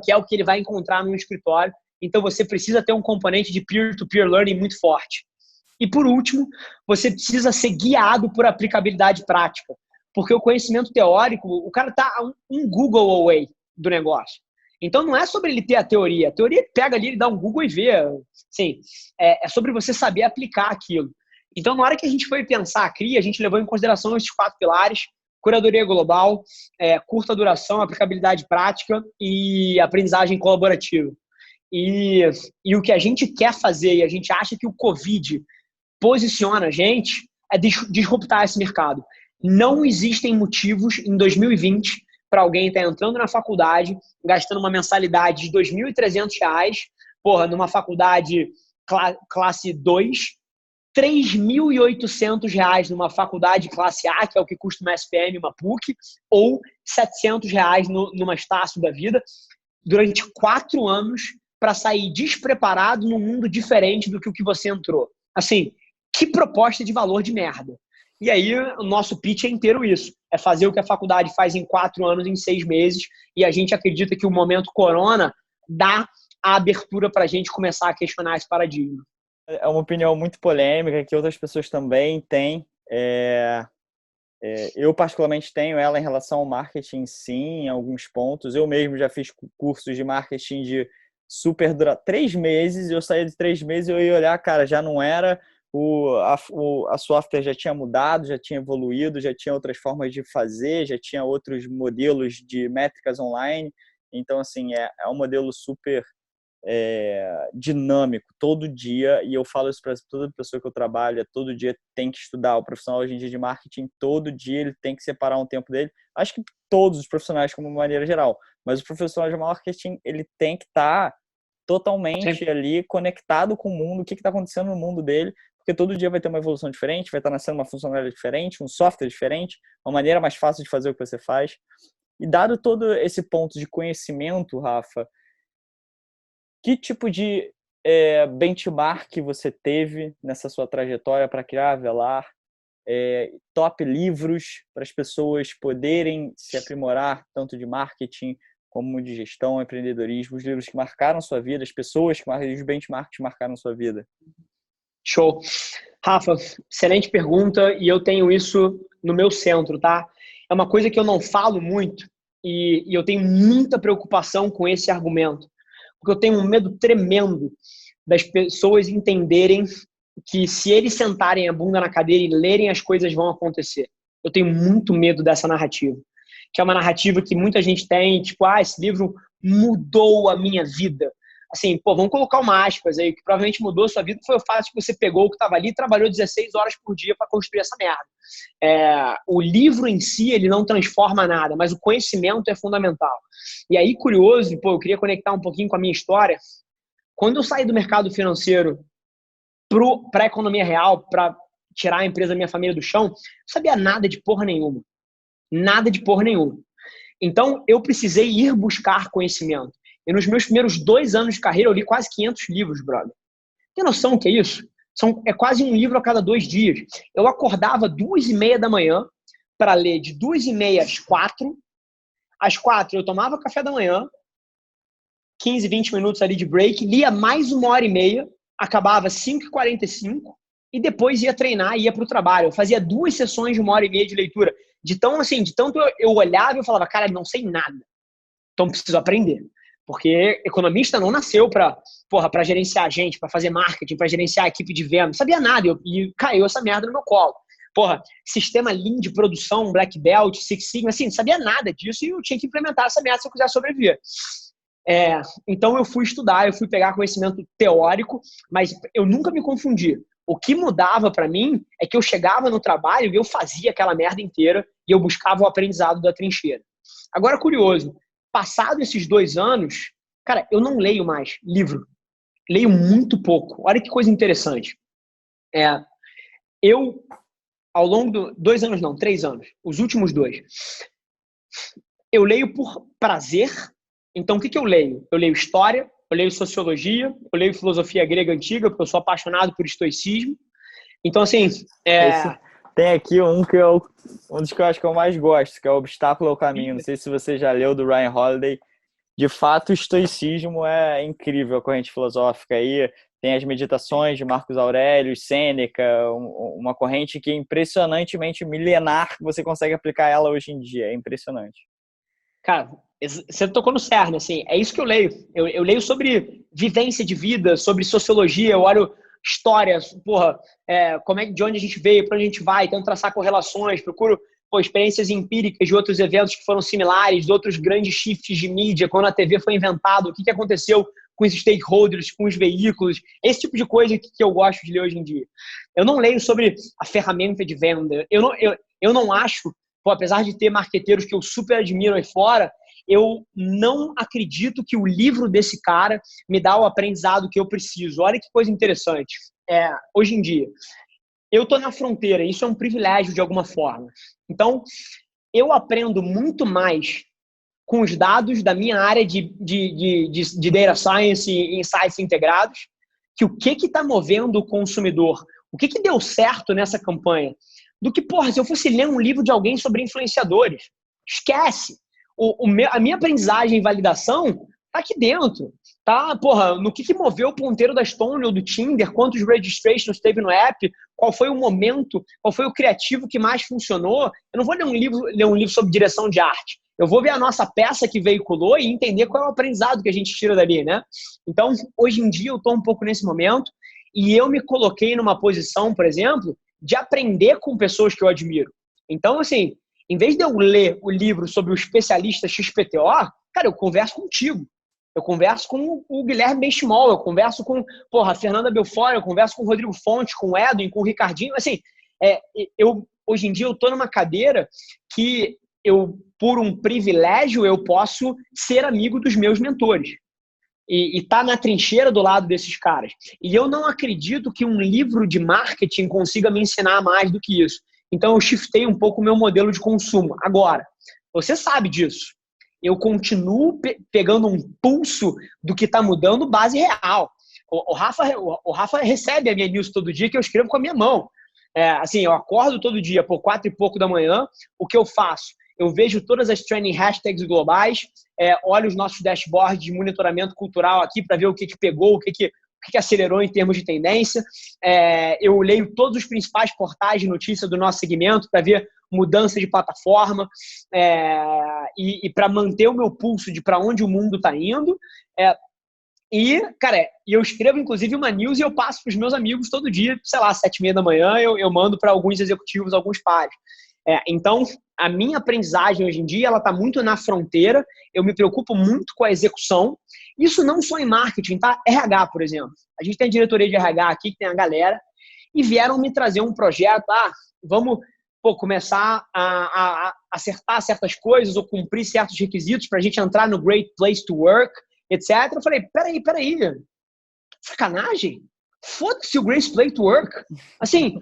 que é o que ele vai encontrar no escritório. Então, você precisa ter um componente de peer-to-peer learning muito forte. E, por último, você precisa ser guiado por aplicabilidade prática. Porque o conhecimento teórico, o cara está um Google away do negócio. Então, não é sobre ele ter a teoria. A teoria pega ali, ele dá um Google e vê. Sim, é sobre você saber aplicar aquilo. Então, na hora que a gente foi pensar a CRI, a gente levou em consideração esses 4 pilares: curadoria global, curta duração, aplicabilidade prática e aprendizagem colaborativa. E o que a gente quer fazer, e a gente acha que o Covid posiciona a gente, é disruptar esse mercado. Não existem motivos em 2020 para alguém estar entrando na faculdade, gastando uma mensalidade de R$ 2.300, numa faculdade classe 2, R$ 3.800 numa faculdade classe A, que é o que custa uma SPM, uma PUC, ou R$ 700 numa Estácio da vida, durante 4 anos, para sair despreparado num mundo diferente do que o que você entrou. Assim, que proposta de valor de merda. E aí, o nosso pitch é inteiro isso. É fazer o que a faculdade faz em 4 anos, em 6 meses, e a gente acredita que o momento corona dá a abertura para a gente começar a questionar esse paradigma. É uma opinião muito polêmica, que outras pessoas também têm. Eu, particularmente, tenho ela em relação ao marketing, sim, em alguns pontos. Eu mesmo já fiz cursos de marketing de super durar 3 meses, eu saía de 3 meses e eu ia olhar, cara, já não era, a software já tinha mudado, já tinha evoluído, já tinha outras formas de fazer, já tinha outros modelos de métricas online. Então, assim, é um modelo super dinâmico, todo dia, e eu falo isso para toda pessoa que eu trabalho, todo dia tem que estudar. O profissional hoje em dia de marketing, todo dia ele tem que separar um tempo dele. Acho que todos os profissionais, como maneira geral, mas o profissional de marketing, ele tem que estar totalmente ali conectado com o mundo, o que está acontecendo no mundo dele, porque todo dia vai ter uma evolução diferente, vai estar nascendo uma funcionalidade diferente, um software diferente, uma maneira mais fácil de fazer o que você faz. E dado todo esse ponto de conhecimento, Rafa, que tipo de benchmark você teve nessa sua trajetória para criar a Velar? Top livros para as pessoas poderem se aprimorar, tanto de marketing como de gestão, empreendedorismo, os livros que marcaram sua vida, as pessoas que marcaram, os benchmarks que marcaram sua vida. Show. Rafa, excelente pergunta, e eu tenho isso no meu centro, tá? É uma coisa que eu não falo muito e eu tenho muita preocupação com esse argumento, porque eu tenho um medo tremendo das pessoas entenderem que se eles sentarem a bunda na cadeira e lerem, as coisas vão acontecer. Eu tenho muito medo dessa narrativa, que é uma narrativa que muita gente tem, tipo, esse livro mudou a minha vida. Assim, vamos colocar uma aspas aí, que provavelmente mudou a sua vida foi o fato de que você pegou o que estava ali e trabalhou 16 horas por dia para construir essa merda. O livro em si, ele não transforma nada, mas o conhecimento é fundamental. E aí, curioso, eu queria conectar um pouquinho com a minha história. Quando eu saí do mercado financeiro para a economia real, para tirar a empresa da minha família do chão, não sabia nada de porra nenhuma. Nada de porra nenhuma. Então, eu precisei ir buscar conhecimento. E nos meus primeiros 2 anos de carreira, eu li quase 500 livros, brother. Tem noção do que é isso? É quase um livro a cada 2 dias. Eu acordava 2h30 da manhã para ler de 2h30 às 4. Às 4 eu tomava café da manhã, 15, 20 minutos ali de break, lia mais 1h30, acabava 5h45 e depois ia treinar e ia para o trabalho. Eu fazia 2 sessões de 1h30 de leitura. De tanto eu olhava e eu falava, cara, não sei nada. Então preciso aprender. Porque economista não nasceu para gerenciar gente, para fazer marketing, para gerenciar a equipe de venda. Não sabia nada e caiu essa merda no meu colo. Sistema Lean de produção, Black Belt, Six Sigma, assim, não sabia nada disso e eu tinha que implementar essa merda se eu quiser sobreviver. Então eu fui estudar, eu fui pegar conhecimento teórico, mas eu nunca me confundi. O que mudava para mim é que eu chegava no trabalho e eu fazia aquela merda inteira e eu buscava o aprendizado da trincheira. Agora, curioso, passado esses 2 anos, cara, eu não leio mais livro. Leio muito pouco. Olha que coisa interessante. Eu, ao longo de 2 anos, não, 3 anos, os últimos 2, eu leio por prazer. Então, o que eu leio? Eu leio história, eu leio sociologia, eu leio filosofia grega antiga, porque eu sou apaixonado por estoicismo. Então, assim... Tem aqui um dos que eu acho que eu mais gosto, que é o Obstáculo ao Caminho. Não sei se você já leu, do Ryan Holiday. De fato, o estoicismo é incrível, a corrente filosófica aí. Tem as meditações de Marcos Aurélio, Sêneca, uma corrente que é impressionantemente milenar, você consegue aplicar ela hoje em dia. É impressionante. Cara, você tocou no cerne, assim, é isso que eu leio. Eu leio sobre vivência de vida, sobre sociologia, eu olho histórias, de onde a gente veio, para onde a gente vai, tento traçar correlações, procuro experiências empíricas de outros eventos que foram similares, de outros grandes shifts de mídia, quando a TV foi inventada, o que aconteceu com os stakeholders, com os veículos, esse tipo de coisa que eu gosto de ler hoje em dia. Eu não leio sobre a ferramenta de venda, eu não acho, apesar de ter marqueteiros que eu super admiro aí fora, eu não acredito que o livro desse cara me dá o aprendizado que eu preciso. Olha que coisa interessante. Hoje em dia, eu estou na fronteira, isso é um privilégio de alguma forma. Então, eu aprendo muito mais com os dados da minha área de Data Science e Insights integrados, que o que está movendo o consumidor, o que deu certo nessa campanha, do que, se eu fosse ler um livro de alguém sobre influenciadores. Esquece! A minha aprendizagem e validação tá aqui dentro. Tá, no que moveu o ponteiro da Stone ou do Tinder, quantos registrations teve no app, qual foi o momento, qual foi o criativo que mais funcionou. Eu não vou ler um livro sobre direção de arte. Eu vou ver a nossa peça que veiculou e entender qual é o aprendizado que a gente tira dali, né? Então, hoje em dia, eu estou um pouco nesse momento e eu me coloquei numa posição, por exemplo, de aprender com pessoas que eu admiro. Então, assim, em vez de eu ler o livro sobre o especialista XPTO, cara, eu converso contigo. Eu converso com o Guilherme Benchimol, eu converso com a Fernanda Belfort, eu converso com o Rodrigo Fonte, com o Edwin, com o Ricardinho. Assim, hoje em dia eu estou numa cadeira que por um privilégio, eu posso ser amigo dos meus mentores. E tá na trincheira do lado desses caras. E eu não acredito que um livro de marketing consiga me ensinar mais do que isso. Então eu shiftei um pouco o meu modelo de consumo. Agora, você sabe disso. Eu continuo pegando um pulso do que está mudando, base real. O Rafa recebe a minha news todo dia, que eu escrevo com a minha mão. Eu acordo todo dia por 4 e pouco da manhã. O que eu faço? Eu vejo todas as trending hashtags globais, olho os nossos dashboards de monitoramento cultural aqui para ver o que pegou, o que acelerou em termos de tendência. Eu leio todos os principais portais de notícia do nosso segmento para ver mudança de plataforma e para manter o meu pulso de para onde o mundo está indo. Cara, eu escrevo, inclusive, uma news e eu passo para os meus amigos todo dia, 7h30 da manhã, eu mando para alguns executivos, alguns pares. Então, a minha aprendizagem hoje em dia, ela está muito na fronteira, eu me preocupo muito com a execução. Isso não só em marketing, tá? RH, por exemplo. A gente tem a diretoria de RH aqui, que tem a galera, e vieram me trazer um projeto, vamos começar a acertar certas coisas ou cumprir certos requisitos para a gente entrar no Great Place to Work, etc. Eu falei, peraí, sacanagem? foda-se o Great Place to Work. Assim,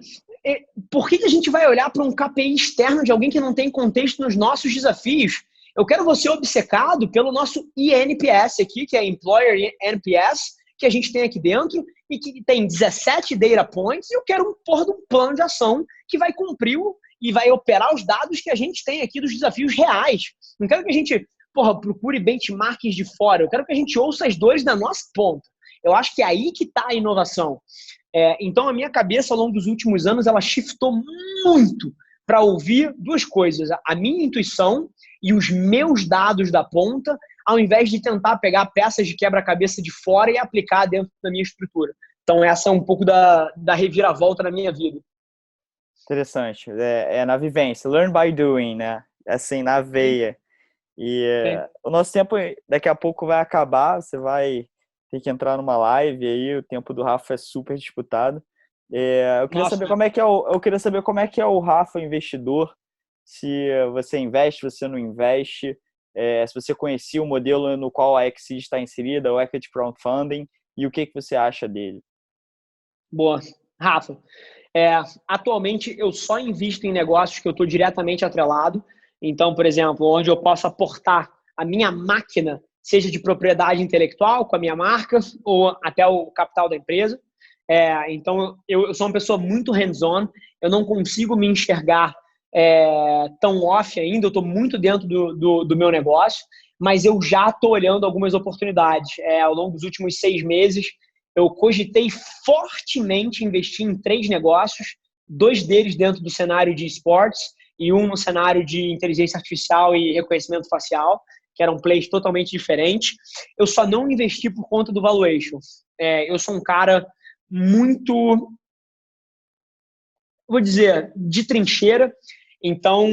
por que a gente vai olhar para um KPI externo de alguém que não tem contexto nos nossos desafios? Eu quero você obcecado pelo nosso eNPS aqui, que é Employer NPS, que a gente tem aqui dentro e que tem 17 data points, e eu quero de um plano de ação que vai cumprir e vai operar os dados que a gente tem aqui dos desafios reais. Não quero que a gente procure benchmarks de fora, eu quero que a gente ouça as dores da nossa ponta. Eu acho que é aí que está a inovação. Então, a minha cabeça, ao longo dos últimos anos, ela shiftou muito para ouvir duas coisas. A minha intuição e os meus dados da ponta, ao invés de tentar pegar peças de quebra-cabeça de fora e aplicar dentro da minha estrutura. Então, essa é um pouco da reviravolta na minha vida. Interessante. É na vivência. Learn by doing, né? Assim, na veia. E o nosso tempo daqui a pouco vai acabar. Você vai ter que entrar numa live aí. O tempo do Rafa é super disputado. Eu queria saber como é que é o Rafa investidor. Se você investe, se você não investe. Se você conhecia o modelo no qual a Exceed está inserida, o Equity Crowdfunding, e o que você acha dele? Boa. Rafa, atualmente eu só invisto em negócios que eu estou diretamente atrelado. Então, por exemplo, onde eu posso aportar a minha máquina, seja de propriedade intelectual com a minha marca, ou até o capital da empresa. Então, eu sou uma pessoa muito hands-on, eu não consigo me enxergar tão off ainda, eu estou muito dentro do meu negócio, mas eu já estou olhando algumas oportunidades. Ao longo dos últimos 6 meses, eu cogitei fortemente investir em 3 negócios, 2 deles dentro do cenário de esportes e um no cenário de inteligência artificial e reconhecimento facial, que eram plays totalmente diferentes. Eu só não investi por conta do valuation. Eu sou um cara muito, vou dizer, de trincheira. Então,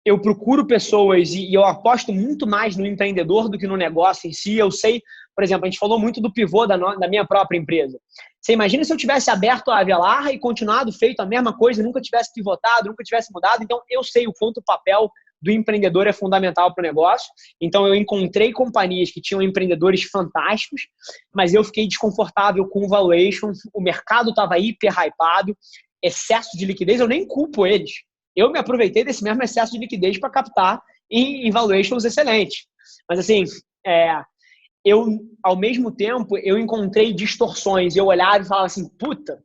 eu procuro pessoas e eu aposto muito mais no empreendedor do que no negócio em si. Eu sei, por exemplo, a gente falou muito do pivô da minha própria empresa. Você imagina se eu tivesse aberto a Avelar e continuado feito a mesma coisa, nunca tivesse pivotado, nunca tivesse mudado. Então, eu sei o quanto o papel do empreendedor é fundamental para o negócio. Então, eu encontrei companhias que tinham empreendedores fantásticos, mas eu fiquei desconfortável com o valuation. O mercado estava hiper hypado, excesso de liquidez, eu nem culpo eles. Eu me aproveitei desse mesmo excesso de liquidez para captar em valuations excelentes. Mas, assim, ao mesmo tempo, eu encontrei distorções. Eu olhava e falava assim, puta,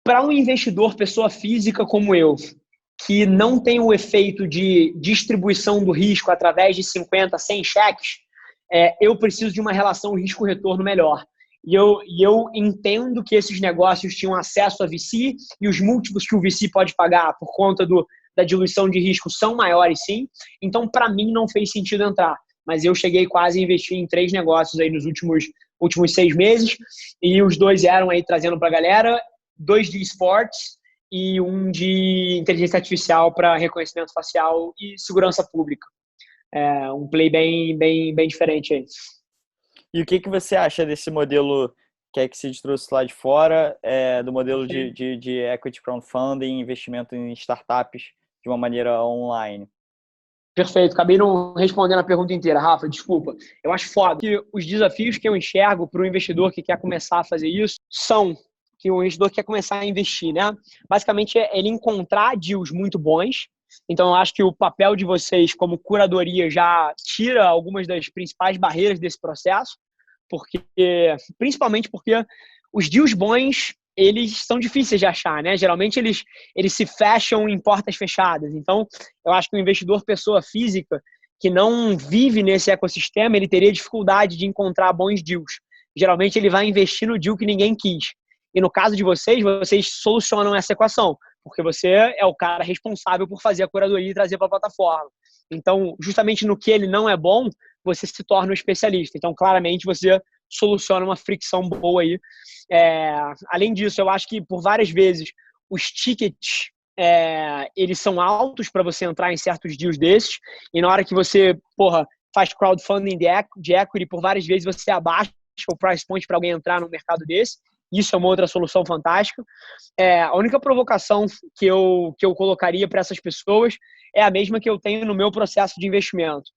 para um investidor, pessoa física como eu, que não tem o efeito de distribuição do risco através de 50, 100 cheques, eu preciso de uma relação risco-retorno melhor. E eu entendo que esses negócios tinham acesso a VC e os múltiplos que o VC pode pagar por conta da diluição de risco são maiores, sim. Então, para mim, não fez sentido entrar. Mas eu cheguei quase a investir em 3 negócios aí nos últimos 6 meses e os 2 eram aí trazendo para a galera, 2 de esportes e um de inteligência artificial para reconhecimento facial e segurança pública. Um play bem diferente aí. E o que você acha desse modelo que a Exceed trouxe lá de fora, do modelo de equity crowdfunding, investimento em startups de uma maneira online? Perfeito. Acabei não respondendo a pergunta inteira, Rafa, desculpa. Eu acho foda que os desafios que eu enxergo para o investidor que quer começar a fazer isso são que o investidor quer começar a investir, né? Basicamente, é ele encontrar deals muito bons. Então, eu acho que o papel de vocês como curadoria já tira algumas das principais barreiras desse processo, principalmente porque os deals bons, eles são difíceis de achar, né? Geralmente, eles se fecham em portas fechadas. Então, eu acho que o investidor pessoa física que não vive nesse ecossistema, ele teria dificuldade de encontrar bons deals. Geralmente, ele vai investir no deal que ninguém quis. E no caso de vocês solucionam essa equação, porque você é o cara responsável por fazer a curadoria e trazer para a plataforma. Então, justamente no que ele não é bom, você se torna um especialista. Então, claramente, você soluciona uma fricção boa aí. Além disso, eu acho que, por várias vezes, os tickets, eles são altos para você entrar em certos deals desses, e na hora que você, faz crowdfunding de equity, por várias vezes você abaixa o price point para alguém entrar no mercado desse. Isso é uma outra solução fantástica. A única provocação que eu colocaria para essas pessoas é a mesma que eu tenho no meu processo de investimento.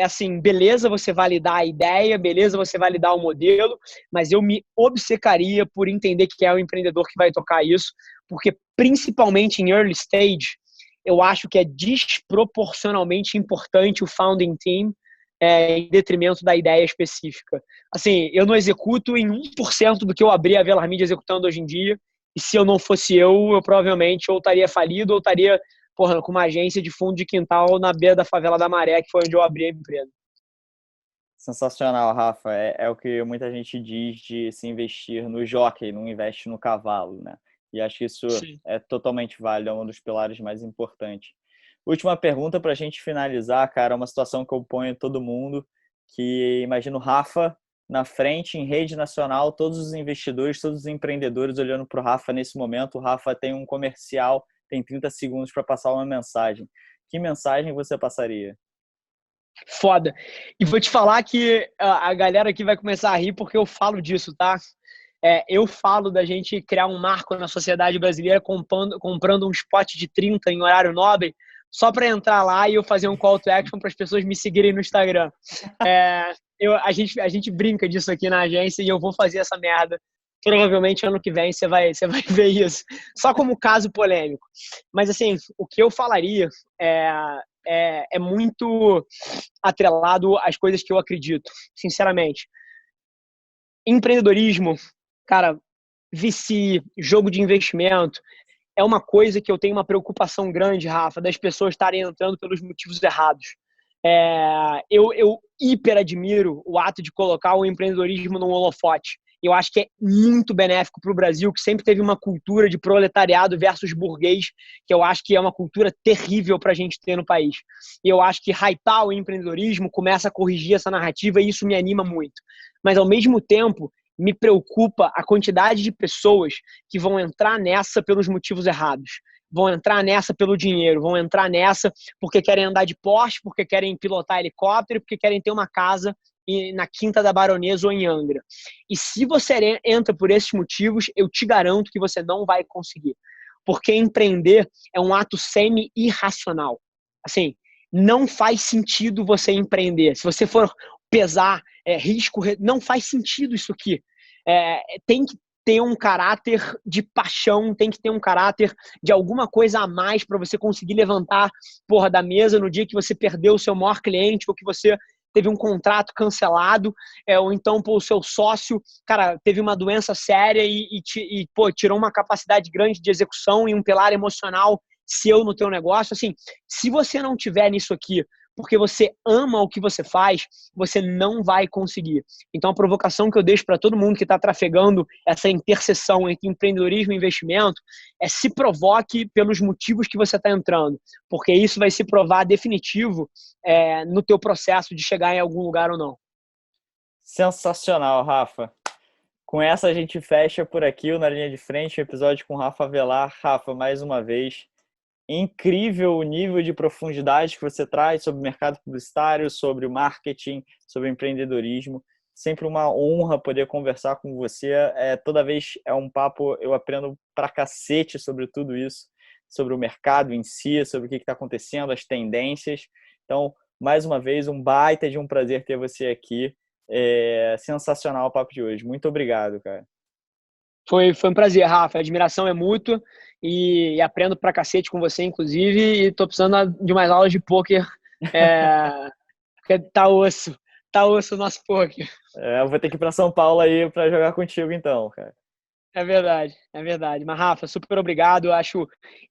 assim, beleza você validar a ideia, beleza você validar o modelo, mas eu me obcecaria por entender que é o empreendedor que vai tocar isso, porque principalmente em early stage, eu acho que é desproporcionalmente importante o founding team em detrimento da ideia específica. Assim, eu não executo em 1% do que eu abri a Velar Media executando hoje em dia, e se eu não fosse eu provavelmente ou estaria falido ou estaria com uma agência de fundo de quintal na beira da favela da Maré, que foi onde eu abri a empresa. Sensacional, Rafa. É o que muita gente diz de se investir no jockey, não investe no cavalo, né? E acho que isso Sim. é totalmente válido, é um dos pilares mais importantes. Última pergunta para a gente finalizar, cara, uma situação que eu ponho todo mundo, que imagino o Rafa na frente, em rede nacional, todos os investidores, todos os empreendedores olhando para o Rafa nesse momento. O Rafa tem um comercial, tem 30 segundos para passar uma mensagem. Que mensagem você passaria? Foda. E vou te falar que a galera aqui vai começar a rir porque eu falo disso, tá? Eu falo da gente criar um marco na sociedade brasileira comprando um spot de 30 em horário nobre só para entrar lá e eu fazer um call to action para as pessoas me seguirem no Instagram. A gente brinca disso aqui na agência e eu vou fazer essa merda. Provavelmente ano que vem você vai ver isso. Só como caso polêmico. Mas assim, o que eu falaria é muito atrelado às coisas que eu acredito, sinceramente. Empreendedorismo, cara, VC, jogo de investimento, é uma coisa que eu tenho uma preocupação grande, Rafa, das pessoas estarem entrando pelos motivos errados. Eu hiper admiro o ato de colocar o empreendedorismo no holofote. Eu acho que é muito benéfico para o Brasil, que sempre teve uma cultura de proletariado versus burguês, que eu acho que é uma cultura terrível para a gente ter no país. E eu acho que hypar o empreendedorismo começa a corrigir essa narrativa e isso me anima muito. Mas, ao mesmo tempo, me preocupa a quantidade de pessoas que vão entrar nessa pelos motivos errados. Vão entrar nessa pelo dinheiro, vão entrar nessa porque querem andar de Porsche, porque querem pilotar helicóptero, porque querem ter uma casa na Quinta da Baronesa ou em Angra. E se você entra por esses motivos, eu te garanto que você não vai conseguir. Porque empreender é um ato semi-irracional. Assim, não faz sentido você empreender. Se você for pesar risco, não faz sentido isso aqui. Tem que ter um caráter de paixão, tem que ter um caráter de alguma coisa a mais para você conseguir levantar da mesa no dia que você perdeu o seu maior cliente ou que você teve um contrato cancelado, ou então o seu sócio, cara, teve uma doença séria e tirou uma capacidade grande de execução e um pilar emocional seu no teu negócio. Assim, se você não tiver nisso aqui porque você ama o que você faz, você não vai conseguir. Então, a provocação que eu deixo para todo mundo que está trafegando essa interseção entre empreendedorismo e investimento é se provoque pelos motivos que você está entrando, porque isso vai se provar definitivo no teu processo de chegar em algum lugar ou não. Sensacional, Rafa. Com essa a gente fecha por aqui o Na Linha de Frente, o episódio com Rafa Velar. Rafa, mais uma vez, incrível o nível de profundidade que você traz sobre o mercado publicitário, sobre o marketing, sobre o empreendedorismo. Sempre uma honra poder conversar com você. Toda vez é um papo, eu aprendo pra cacete sobre tudo isso, sobre o mercado em si, sobre o que está acontecendo, as tendências. Então, mais uma vez, um baita de um prazer ter você aqui. Sensacional o papo de hoje. Muito obrigado, cara. Foi um prazer, Rafa. A admiração é mútua e aprendo pra cacete com você, inclusive, e tô precisando de mais aulas de pôquer, porque tá osso o nosso pôquer. Eu vou ter que ir pra São Paulo aí pra jogar contigo então, cara. É verdade. Mas, Rafa, super obrigado. Eu acho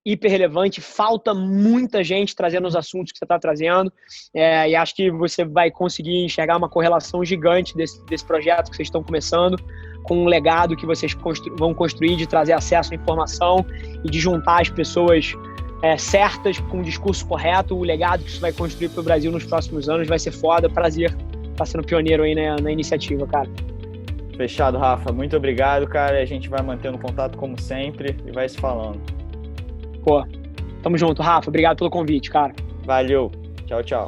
hiper relevante. Falta muita gente trazendo os assuntos que você está trazendo. E acho que você vai conseguir enxergar uma correlação gigante desse projeto que vocês estão começando, com um legado que vocês vão construir de trazer acesso à informação e de juntar as pessoas certas com o discurso correto. O legado que isso vai construir para o Brasil nos próximos anos vai ser foda. Prazer estar sendo pioneiro aí na iniciativa, cara. Fechado, Rafa. Muito obrigado, cara. A gente vai mantendo contato como sempre e vai se falando. Pô, tamo junto, Rafa. Obrigado pelo convite, cara. Valeu. Tchau, tchau.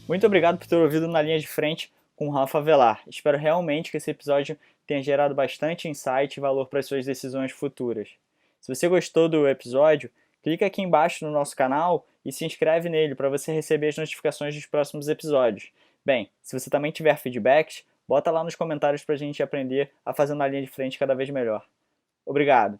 Muito obrigado por ter ouvido Na Linha de Frente com o Rafa Velar. Espero realmente que esse episódio tenha gerado bastante insight e valor para as suas decisões futuras. Se você gostou do episódio, clica aqui embaixo no nosso canal e se inscreve nele para você receber as notificações dos próximos episódios. Bem, se você também tiver feedbacks, bota lá nos comentários para a gente aprender a fazer uma linha de frente cada vez melhor. Obrigado!